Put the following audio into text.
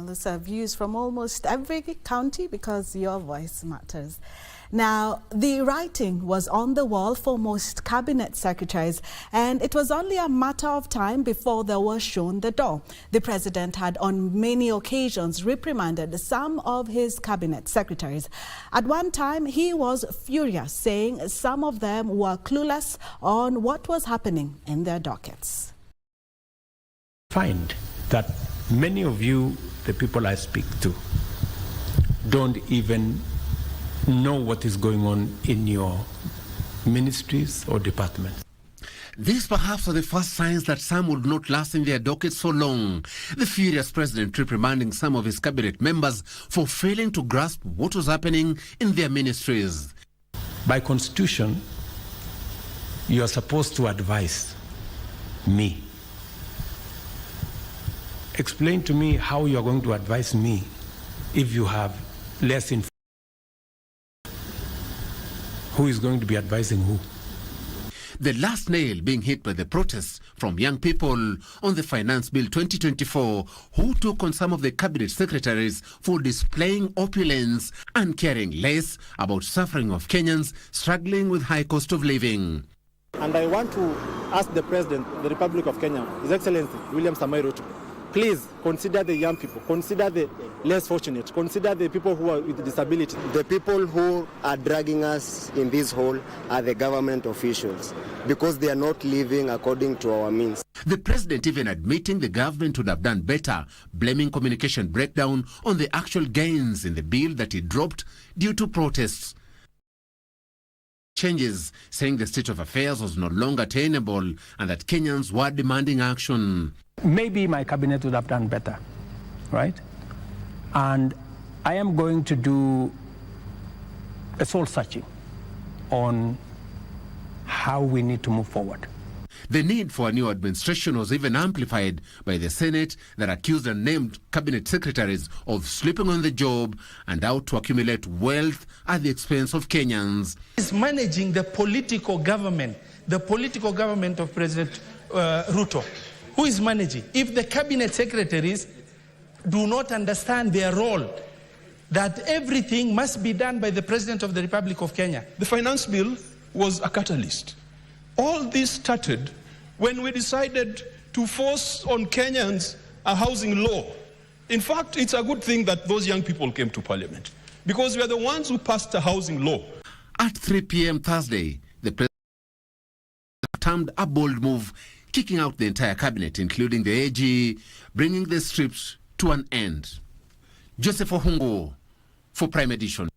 Well, those are views from almost every county because your voice matters. Now, the writing was on the wall for most cabinet secretaries, and it was only a matter of time before they were shown the door. The president had on many occasions reprimanded some of his cabinet secretaries. At one time, he was furious, saying some of them were clueless on what was happening in their dockets. Find that many of you, the people I speak to, don't even know what is going on in your ministries or departments. These perhaps are the first signs that some would not last in their dockets so long. The furious president reprimanding some of his cabinet members for failing to grasp what was happening in their ministries. By constitution, you are supposed to advise me. Explain to me how you are going to advise me if you have less information. Who is going to be advising who? The last nail being hit by the protests from young people on the Finance Bill 2024, who took on some of the cabinet secretaries for displaying opulence and caring less about suffering of Kenyans struggling with high cost of living. And I want to ask the President of the Republic of Kenya, His Excellency William Samoei Ruto, please consider the young people, consider the less fortunate, consider the people who are with disability. The people who are dragging us in this hole are the government officials because they are not living according to our means. The president even admitting the government would have done better, blaming communication breakdown on the actual gains in the bill that he dropped due to protests. Changes, saying the state of affairs was no longer tenable and that Kenyans were demanding action. Maybe my cabinet would have done better, right? And I am going to do a soul searching on how we need to move forward. The need for a new administration was even amplified by the Senate that accused unnamed cabinet secretaries of sleeping on the job and out to accumulate wealth at the expense of Kenyans. Is managing the political government of President Ruto. Who is managing? If the cabinet secretaries do not understand their role, that everything must be done by the President of the Republic of Kenya. The finance bill was a catalyst. All this started when we decided to force on Kenyans a housing law. In fact, it's a good thing that those young people came to Parliament because we are the ones who passed a housing law. At 3 p.m. Thursday, the president termed a bold move, kicking out the entire cabinet, including the AG, bringing the strips to an end. Joseph Ohungo for Prime Edition.